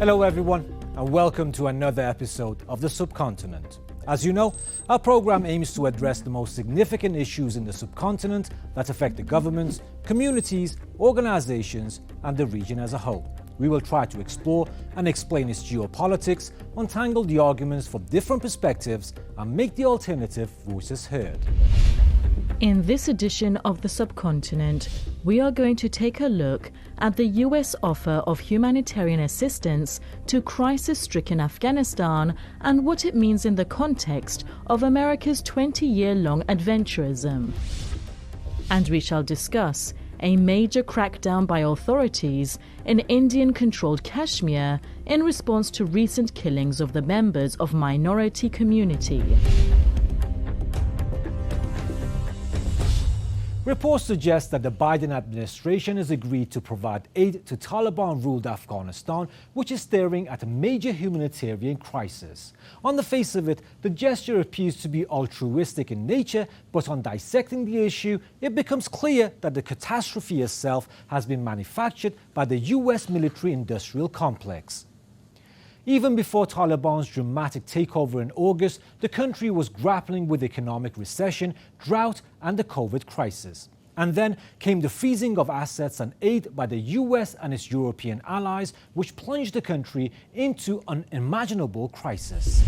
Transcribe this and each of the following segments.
Hello everyone, and welcome to another episode of the Subcontinent. As you know, our program aims to address the most significant issues in the subcontinent that affect the governments, communities, organizations, and the region as a whole. We will try to explore and explain its geopolitics, untangle the arguments from different perspectives, and make the alternative voices heard. In this edition of the Subcontinent, we are going to take a look at the US offer of humanitarian assistance to crisis-stricken Afghanistan and what it means in the context of America's 20-year-long adventurism. And we shall discuss a major crackdown by authorities in Indian-controlled Kashmir in response to recent killings of the members of minority community. Reports suggest that the Biden administration has agreed to provide aid to Taliban-ruled Afghanistan, which is staring at a major humanitarian crisis. On the face of it, the gesture appears to be altruistic in nature, but on dissecting the issue, it becomes clear that the catastrophe itself has been manufactured by the US military-industrial complex. Even before Taliban's dramatic takeover in August, the country was grappling with economic recession, drought, and the COVID crisis. And then came the freezing of assets and aid by the US and its European allies, which plunged the country into an unimaginable crisis.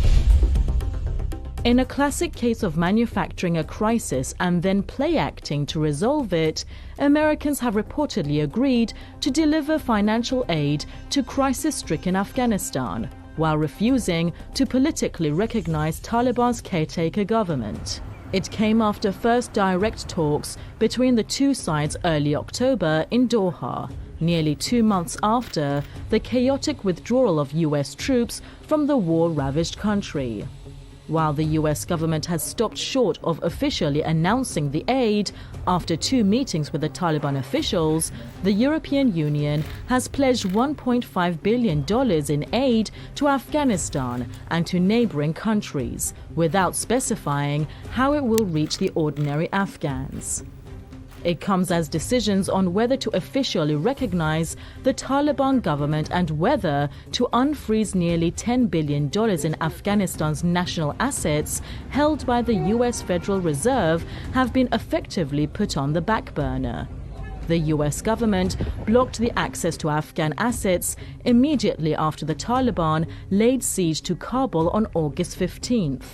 In a classic case of manufacturing a crisis and then play-acting to resolve it, Americans have reportedly agreed to deliver financial aid to crisis-stricken Afghanistan, while refusing to politically recognize Taliban's caretaker government. It came after first direct talks between the two sides early October in Doha, nearly 2 months after the chaotic withdrawal of US troops from the war-ravaged country. While the US government has stopped short of officially announcing the aid, after 2 meetings with the Taliban officials, the European Union has pledged $1.5 billion in aid to Afghanistan and to neighboring countries, without specifying how it will reach the ordinary Afghans. It comes as decisions on whether to officially recognize the Taliban government and whether to unfreeze nearly $10 billion in Afghanistan's national assets held by the US Federal Reserve have been effectively put on the back burner. The US government blocked the access to Afghan assets immediately after the Taliban laid siege to Kabul on August 15th.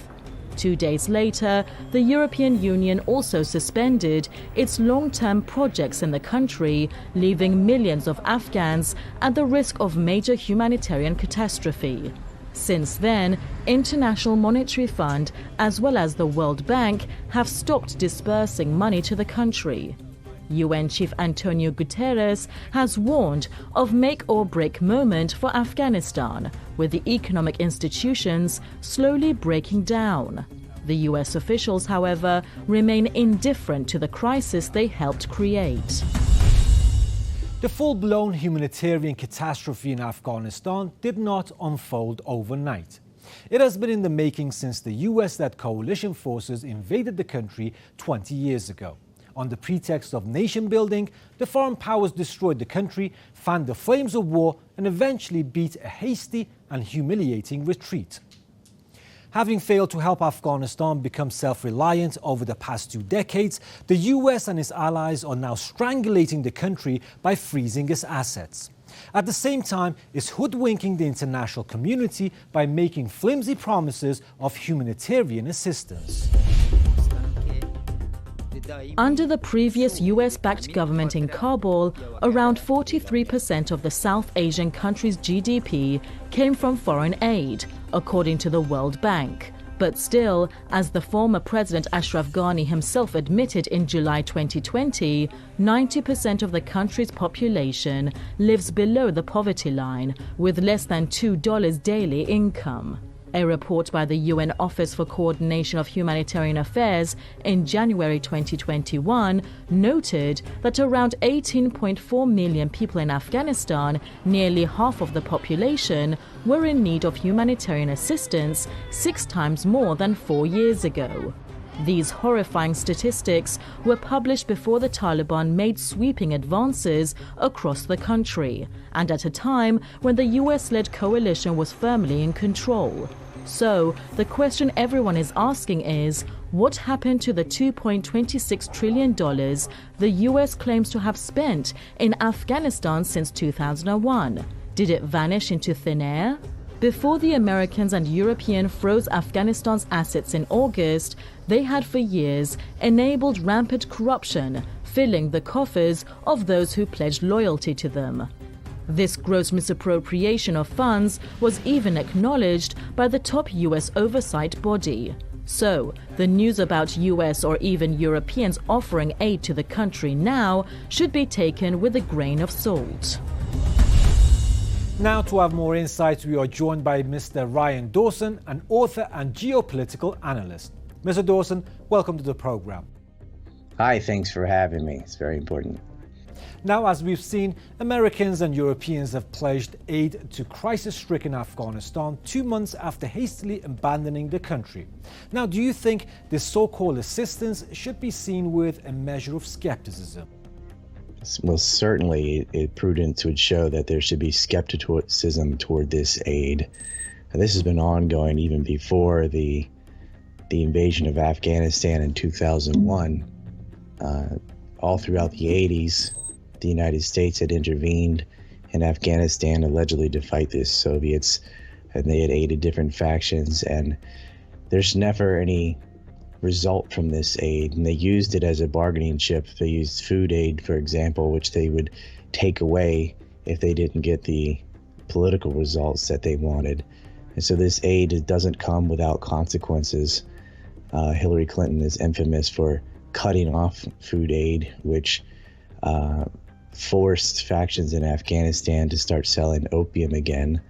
2 days later, the European Union also suspended its long-term projects in the country, leaving millions of Afghans at the risk of major humanitarian catastrophe. Since then, International Monetary Fund as well as the World Bank have stopped disbursing money to the country. UN Chief Antonio Guterres has warned of make-or-break moment for Afghanistan, with the economic institutions slowly breaking down. The US officials, however, remain indifferent to the crisis they helped create. The full-blown humanitarian catastrophe in Afghanistan did not unfold overnight. It has been in the making since the US-led coalition forces invaded the country 20 years ago. On the pretext of nation-building, the foreign powers destroyed the country, fanned the flames of war, and eventually beat a hasty and humiliating retreat. Having failed to help Afghanistan become self-reliant over the past 2 decades, the US and its allies are now strangulating the country by freezing its assets. At the same time, it's hoodwinking the international community by making flimsy promises of humanitarian assistance. Under the previous US-backed government in Kabul, around 43% of the South Asian country's GDP came from foreign aid, according to the World Bank. But still, as the former President Ashraf Ghani himself admitted in July 2020, 90% of the country's population lives below the poverty line, with less than $2 daily income. A report by the UN Office for Coordination of Humanitarian Affairs in January 2021 noted that around 18.4 million people in Afghanistan, nearly half of the population, were in need of humanitarian assistance, 6 times more than 4 years ago. These horrifying statistics were published before the Taliban made sweeping advances across the country, and at a time when the US-led coalition was firmly in control. So, the question everyone is asking is, what happened to the $2.26 trillion the US claims to have spent in Afghanistan since 2001? Did it vanish into thin air? Before the Americans and Europeans froze Afghanistan's assets in August, they had for years enabled rampant corruption, filling the coffers of those who pledged loyalty to them. This gross misappropriation of funds was even acknowledged by the top US oversight body. So, the news about US or even Europeans offering aid to the country now should be taken with a grain of salt. Now, to have more insights, we are joined by Mr. Ryan Dawson, an author and geopolitical analyst. Mr. Dawson, welcome to the program. Hi, thanks for having me. It's very important. Now, as we've seen, Americans and Europeans have pledged aid to crisis-stricken Afghanistan 2 months after hastily abandoning the country. Now, do you think this so-called assistance should be seen with a measure of skepticism? Well, certainly it prudence would show that there should be skepticism toward this aid. And this has been ongoing even before the invasion of Afghanistan in 2001. All throughout the 80s, the United States had intervened in Afghanistan allegedly to fight the Soviets, and they had aided different factions, and there's never any result from this aid, and they used it as a bargaining chip. They used food aid, for example, which they would take away if they didn't get the political results that they wanted. And so this aid doesn't come without consequences. Hillary Clinton is infamous for cutting off food aid, which forced factions in Afghanistan to start selling opium again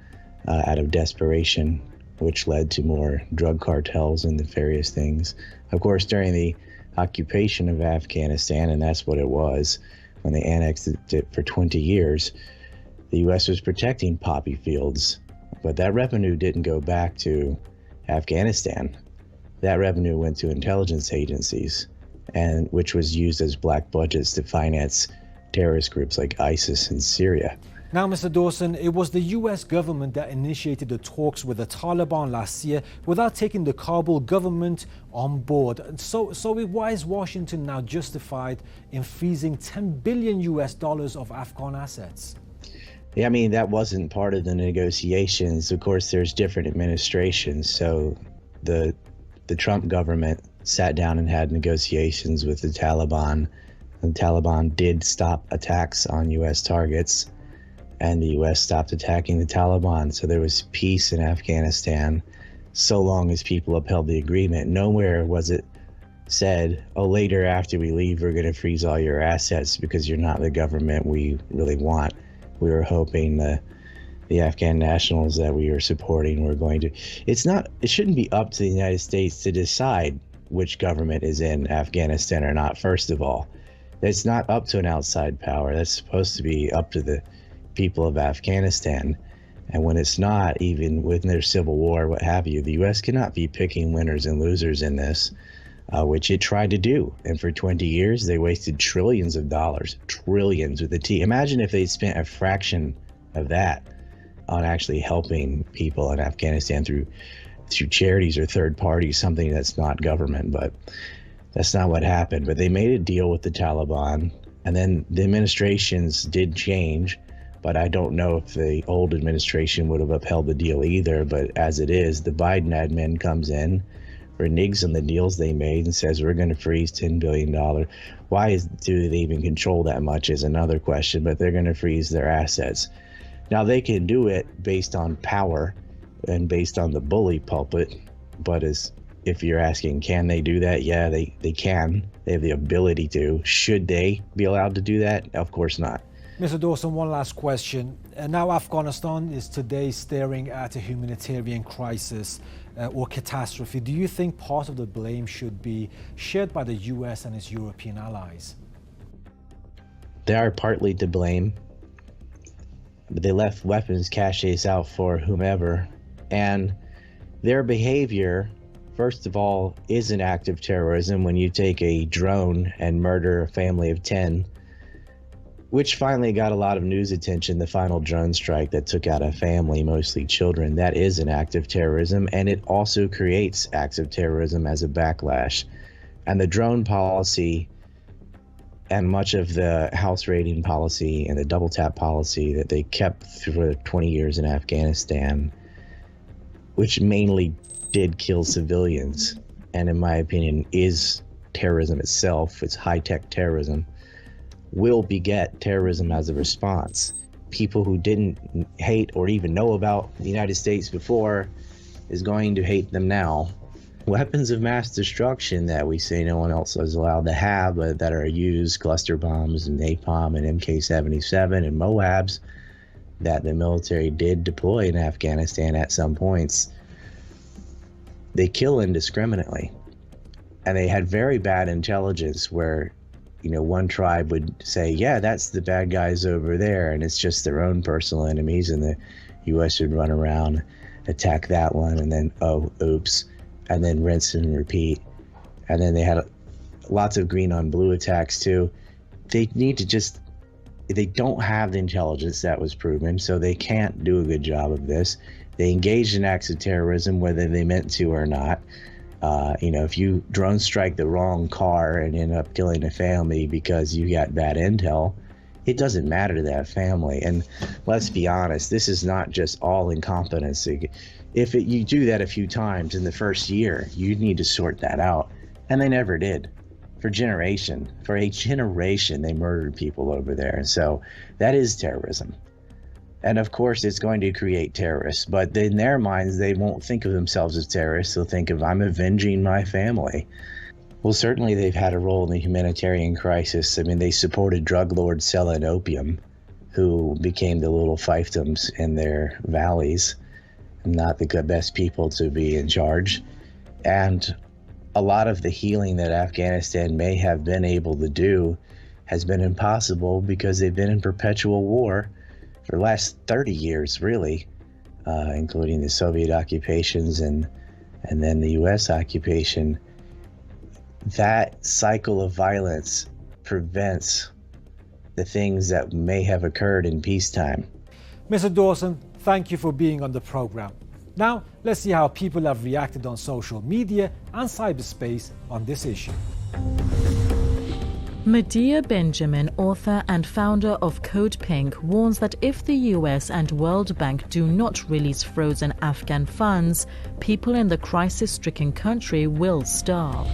out of desperation, which led to more drug cartels and nefarious things. Of course, during the occupation of Afghanistan, and that's what it was, when they annexed it for 20 years, the U.S. was protecting poppy fields, but that revenue didn't go back to Afghanistan. That revenue went to intelligence agencies, and which was used as black budgets to finance terrorist groups like ISIS in Syria. Now, Mr. Dawson, it was the US government that initiated the talks with the Taliban last year without taking the Kabul government on board. So why is Washington now justified in freezing $10 billion of Afghan assets? Yeah, I mean, that wasn't part of the negotiations. Of course, there's different administrations. So the Trump government sat down and had negotiations with the Taliban. The Taliban did stop attacks on U.S. targets, and the U.S. stopped attacking the Taliban. So there was peace in Afghanistan so long as people upheld the agreement. Nowhere was it said, oh, later after we leave, we're going to freeze all your assets because you're not the government we really want. We were hoping the Afghan nationals that we were supporting were going to. It shouldn't be up to the United States to decide which government is in Afghanistan or not, first of all. It's not up to an outside power. That's supposed to be up to the people of Afghanistan. And when it's not, even within their civil war, what have you, the U.S. cannot be picking winners and losers in this, which it tried to do. And for 20 years, they wasted trillions of dollars, trillions with a T. Imagine if they spent a fraction of that on actually helping people in Afghanistan through charities or third parties, something that's not government. But that's not what happened. But they made a deal with the Taliban, and then the administrations did change. But I don't know if the old administration would have upheld the deal either. But as it is, the Biden admin comes in, reneges on the deals they made, and says we're going to freeze $10 billion. Why do they even control that much is another question, but they're going to freeze their assets. Now, they can do it based on power and based on the bully pulpit, but if you're asking, can they do that? Yeah, they can. They have the ability to. Should they be allowed to do that? Of course not. Mr. Dawson, one last question. Now Afghanistan is today staring at a humanitarian crisis or catastrophe. Do you think part of the blame should be shared by the US and its European allies? They are partly to blame, but they left weapons caches out for whomever, and their behavior first of all, is an act of terrorism when you take a drone and murder a family of 10, which finally got a lot of news attention, the final drone strike that took out a family, mostly children. That is an act of terrorism, and it also creates acts of terrorism as a backlash. And the drone policy and much of the house raiding policy and the double tap policy that they kept for 20 years in Afghanistan, which mainly did kill civilians, and in my opinion is terrorism itself, it's high-tech terrorism, will beget terrorism as a response. People who didn't hate or even know about the United States before is going to hate them now. Weapons of mass destruction that we say no one else is allowed to have, but that are used, cluster bombs and napalm and MK-77 and MOABs that the military did deploy in Afghanistan at some points, they kill indiscriminately. And they had very bad intelligence where, you know, one tribe would say, yeah, that's the bad guys over there, and it's just their own personal enemies, and the U.S. would run around, attack that one, and then, oh, oops, and then rinse and repeat. And then they had lots of green on blue attacks too. They need to just, they don't have the intelligence that was proven, so they can't do a good job of this. They engaged in acts of terrorism, whether they meant to or not. You know, if you drone strike the wrong car and end up killing a family because you got bad intel, it doesn't matter to that family. And let's be honest, this is not just all incompetency. If you do that a few times in the first year, you need to sort that out. And they never did. For a generation, they murdered people over there. And so that is terrorism. And of course, it's going to create terrorists. But in their minds, they won't think of themselves as terrorists. They'll think of, I'm avenging my family. Well, certainly they've had a role in the humanitarian crisis. I mean, they supported drug lords selling opium, who became the little fiefdoms in their valleys. Not the best people to be in charge. And a lot of the healing that Afghanistan may have been able to do has been impossible because they've been in perpetual war for the last 30 years, really, including the Soviet occupations and then the U.S. occupation. That cycle of violence prevents the things that may have occurred in peacetime. Mr. Dawson, thank you for being on the program. Now, let's see how people have reacted on social media and cyberspace on this issue. Medea Benjamin, author and founder of Code Pink, warns that if the US and World Bank do not release frozen Afghan funds, people in the crisis-stricken country will starve.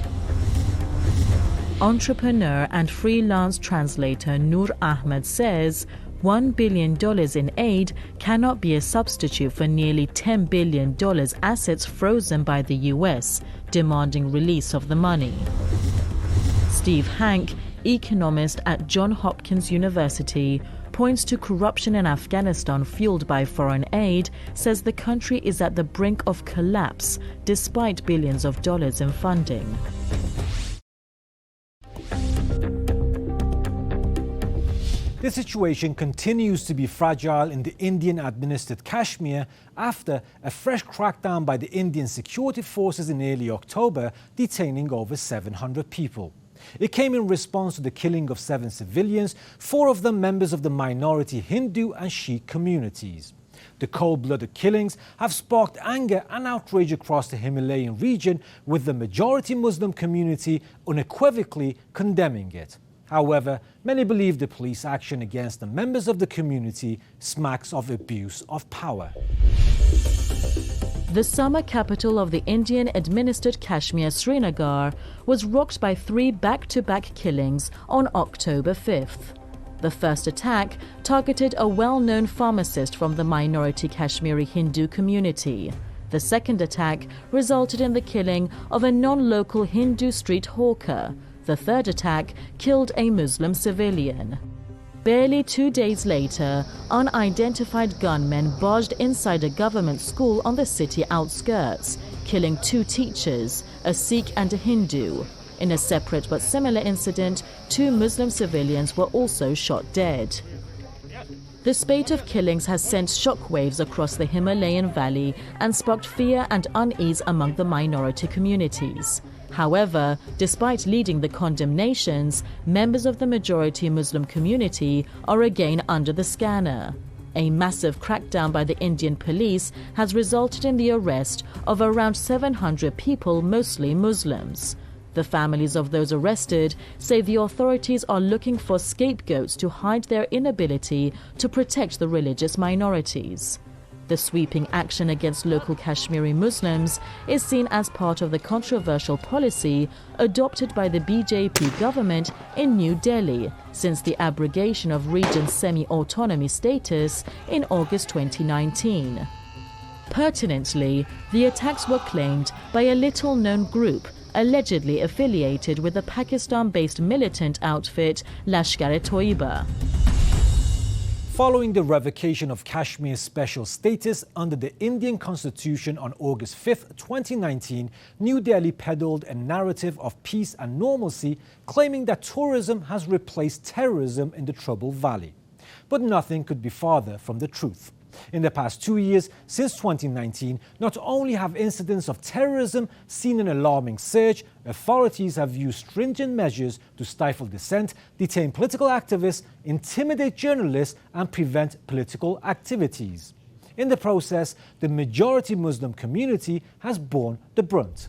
Entrepreneur and freelance translator Noor Ahmed says $1 billion in aid cannot be a substitute for nearly $10 billion assets frozen by the US, demanding release of the money. Steve Hank, economist at Johns Hopkins University, points to corruption in Afghanistan fueled by foreign aid, says the country is at the brink of collapse despite billions of dollars in funding. The situation continues to be fragile in the Indian-administered Kashmir after a fresh crackdown by the Indian security forces in early October, detaining over 700 people. It came in response to the killing of 7 civilians, 4 of them members of the minority Hindu and Sikh communities. The cold-blooded killings have sparked anger and outrage across the Himalayan region, with the majority Muslim community unequivocally condemning it. However, many believe the police action against the members of the community smacks of abuse of power. The summer capital of the Indian-administered Kashmir, Srinagar, was rocked by 3 back-to-back killings on October 5th. The first attack targeted a well-known pharmacist from the minority Kashmiri Hindu community. The second attack resulted in the killing of a non-local Hindu street hawker. The third attack killed a Muslim civilian. Barely 2 days later, unidentified gunmen barged inside a government school on the city outskirts, killing 2 teachers, a Sikh and a Hindu. In a separate but similar incident, 2 Muslim civilians were also shot dead. The spate of killings has sent shockwaves across the Himalayan valley and sparked fear and unease among the minority communities. However, despite leading the condemnations, members of the majority Muslim community are again under the scanner. A massive crackdown by the Indian police has resulted in the arrest of around 700 people, mostly Muslims. The families of those arrested say the authorities are looking for scapegoats to hide their inability to protect the religious minorities. The sweeping action against local Kashmiri Muslims is seen as part of the controversial policy adopted by the BJP government in New Delhi since the abrogation of region's semi-autonomy status in August 2019. Pertinently, the attacks were claimed by a little-known group allegedly affiliated with the Pakistan-based militant outfit Lashkar-e-Toiba. Following the revocation of Kashmir's special status under the Indian Constitution on August 5, 2019, New Delhi peddled a narrative of peace and normalcy, claiming that tourism has replaced terrorism in the troubled valley. But nothing could be farther from the truth. In the past 2 years, since 2019, not only have incidents of terrorism seen an alarming surge, authorities have used stringent measures to stifle dissent, detain political activists, intimidate journalists, and prevent political activities. In the process, the majority Muslim community has borne the brunt.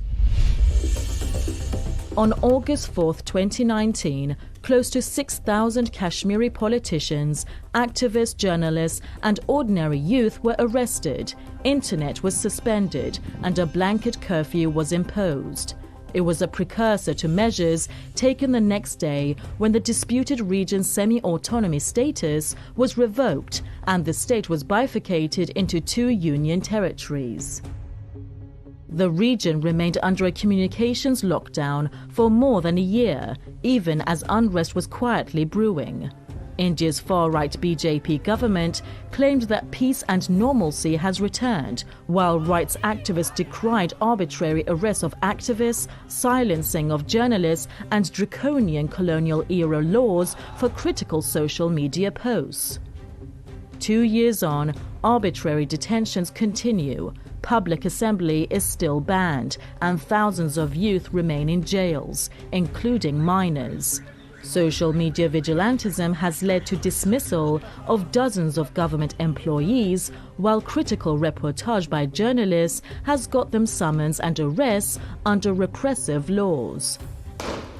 On August 4, 2019, close to 6,000 Kashmiri politicians, activists, journalists, and ordinary youth were arrested. Internet was suspended, and a blanket curfew was imposed. It was a precursor to measures taken the next day when the disputed region's semi-autonomy status was revoked and the state was bifurcated into 2 union territories. The region remained under a communications lockdown for more than a year, even as unrest was quietly brewing. India's far-right BJP government claimed that peace and normalcy has returned, while rights activists decried arbitrary arrests of activists, silencing of journalists, and draconian colonial-era laws for critical social media posts. 2 years on, arbitrary detentions continue. Public assembly is still banned, and thousands of youth remain in jails, including minors. Social media vigilantism has led to dismissal of dozens of government employees, while critical reportage by journalists has got them summons and arrests under repressive laws.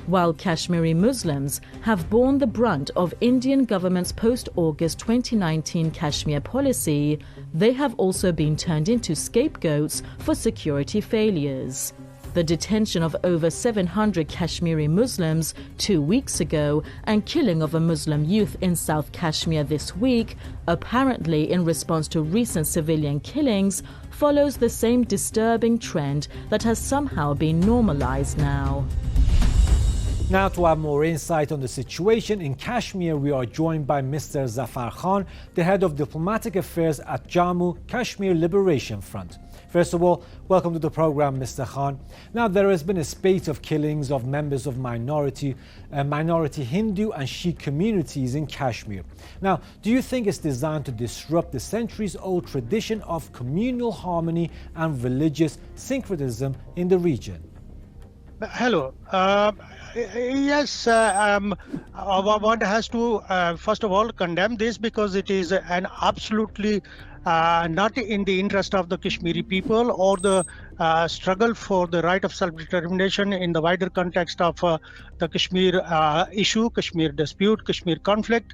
While Kashmiri Muslims have borne the brunt of Indian government's post-August 2019 Kashmir policy, they have also been turned into scapegoats for security failures. The detention of over 700 Kashmiri Muslims 2 weeks ago and killing of a Muslim youth in South Kashmir this week, apparently in response to recent civilian killings, follows the same disturbing trend that has somehow been normalized now. Now, to have more insight on the situation in Kashmir, we are joined by Mr. Zafar Khan, the head of diplomatic affairs at Jammu Kashmir Liberation Front. First of all, welcome to the program, Mr. Khan. Now, there has been a spate of killings of members of minority Hindu and Sikh communities in Kashmir. Now, do you think it's designed to disrupt the centuries-old tradition of communal harmony and religious syncretism in the region? Hello. Yes, one has to first of all condemn this because it is an absolutely not in the interest of the Kashmiri people or the struggle for the right of self-determination in the wider context of the Kashmir issue, Kashmir dispute, Kashmir conflict.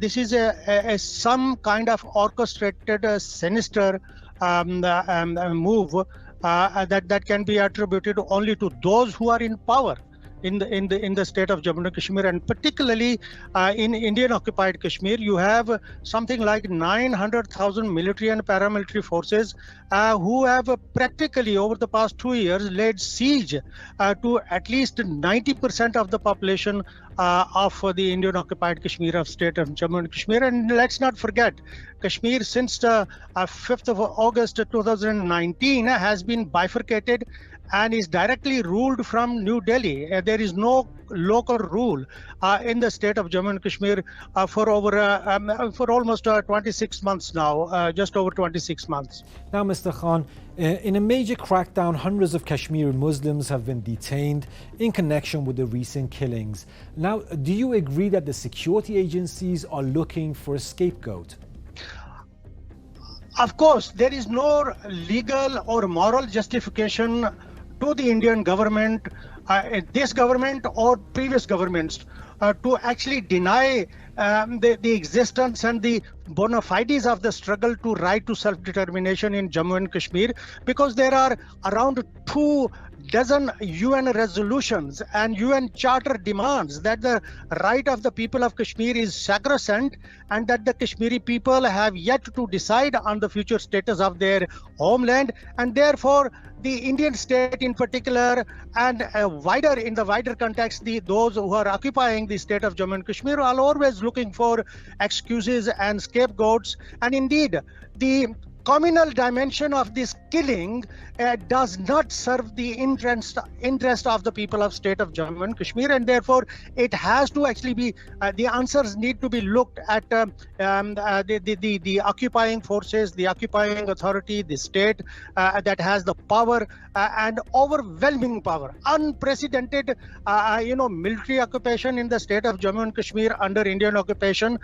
This is some kind of orchestrated, sinister move that can be attributed only to those who are in power in the state of Jammu and Kashmir, and particularly in Indian occupied Kashmir. You have something like 900,000 military and paramilitary forces who have practically over the past 2 years laid siege to at least 90% of the population of the Indian-occupied Kashmir of state of Jammu and Kashmir. And let's not forget, Kashmir since the 5th of August 2019 has been bifurcated and is directly ruled from New Delhi. There is no local rule in the state of Jammu and Kashmir for almost 26 months now, just over 26 months. Now, Mr. Khan, in a major crackdown, hundreds of Kashmiri Muslims have been detained in connection with the recent killings. Now, do you agree that the security agencies are looking for a scapegoat? Of course, there is no legal or moral justification to the Indian government, this government or previous governments, to actually deny the existence and the bona fides of the struggle to right to self-determination in Jammu and Kashmir, because there are around 24 UN resolutions and UN charter demands that the right of the people of Kashmir is sacrosanct and that the Kashmiri people have yet to decide on the future status of their homeland, and therefore the Indian state in particular and in the wider context, those who are occupying the state of Jammu and Kashmir are always looking for excuses and scapegoats. And indeed, the communal dimension of this killing does not serve the interest of the people of state of Jammu and Kashmir, and therefore it has to actually be the answers need to be looked at the occupying forces, the occupying authority, the state that has the power and overwhelming power, unprecedented military occupation in the state of Jammu and Kashmir under Indian occupation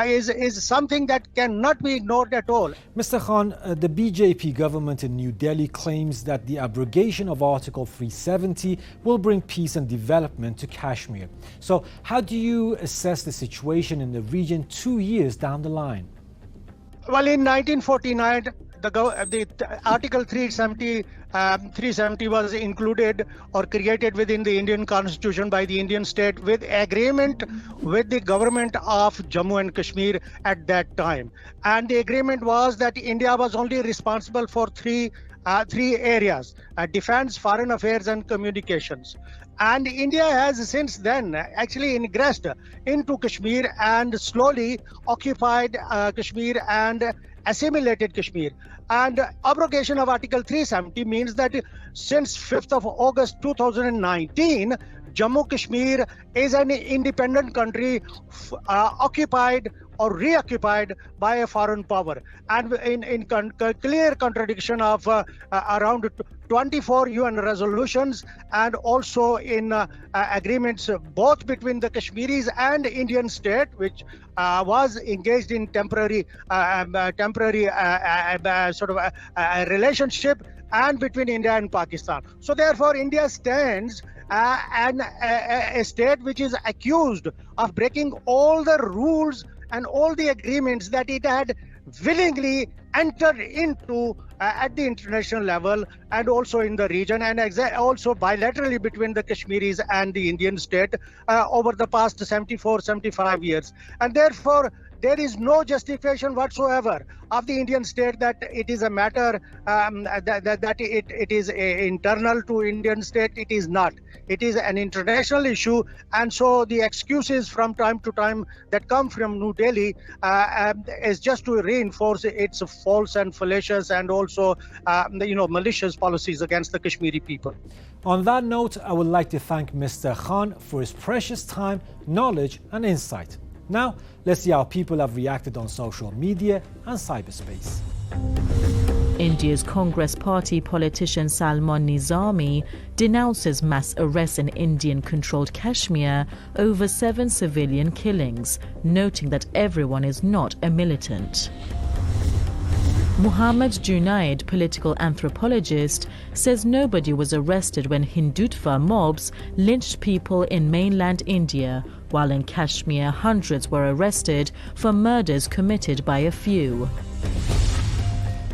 is something that cannot be ignored at all. Mr. Khan, the BJP government in New Delhi claims that the abrogation of Article 370 will bring peace and development to Kashmir. So how do you assess the situation in the region 2 years down the line? Well, in 1949, the Article 370 was included or created within the Indian Constitution by the Indian state with agreement with the government of Jammu and Kashmir at that time. And the agreement was that India was only responsible for three areas: defense, foreign affairs, and communications. And India has since then actually ingressed into Kashmir and slowly occupied Kashmir and assimilated Kashmir. And abrogation of Article 370 means that since 5th of August 2019, Jammu Kashmir is an independent country occupied or reoccupied by a foreign power, and in clear contradiction of around 24 UN resolutions, and also in agreements both between the Kashmiris and Indian state, which was engaged in temporary relationship, and between India and Pakistan. So therefore, India stands a state which is accused of breaking all the rules and all the agreements that it had willingly entered into at the international level and also in the region, and also bilaterally between the Kashmiris and the Indian state over the past 75 years. And therefore, there is no justification whatsoever of the Indian state that it is a matter that it is internal to Indian state. It is not. It is an international issue, and so the excuses from time to time that come from New Delhi is just to reinforce its false and fallacious and also malicious policies against the Kashmiri people. On that note, I would like to thank Mr. Khan for his precious time, knowledge and insight. Now, let's see how people have reacted on social media and cyberspace. India's Congress Party politician Salman Nizami denounces mass arrests in Indian-controlled Kashmir over 7 civilian killings, noting that everyone is not a militant. Muhammad Junaid, political anthropologist, says nobody was arrested when Hindutva mobs lynched people in mainland India, while in Kashmir hundreds were arrested for murders committed by a few.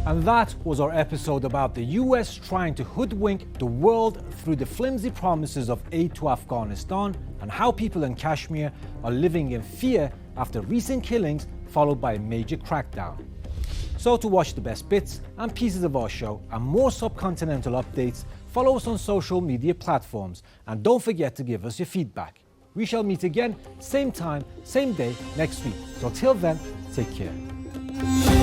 And that was our episode about the US trying to hoodwink the world through the flimsy promises of aid to Afghanistan, and how people in Kashmir are living in fear after recent killings followed by a major crackdown. So to watch the best bits and pieces of our show and more subcontinental updates, follow us on social media platforms, and don't forget to give us your feedback. We shall meet again, same time, same day, next week. So till then, take care.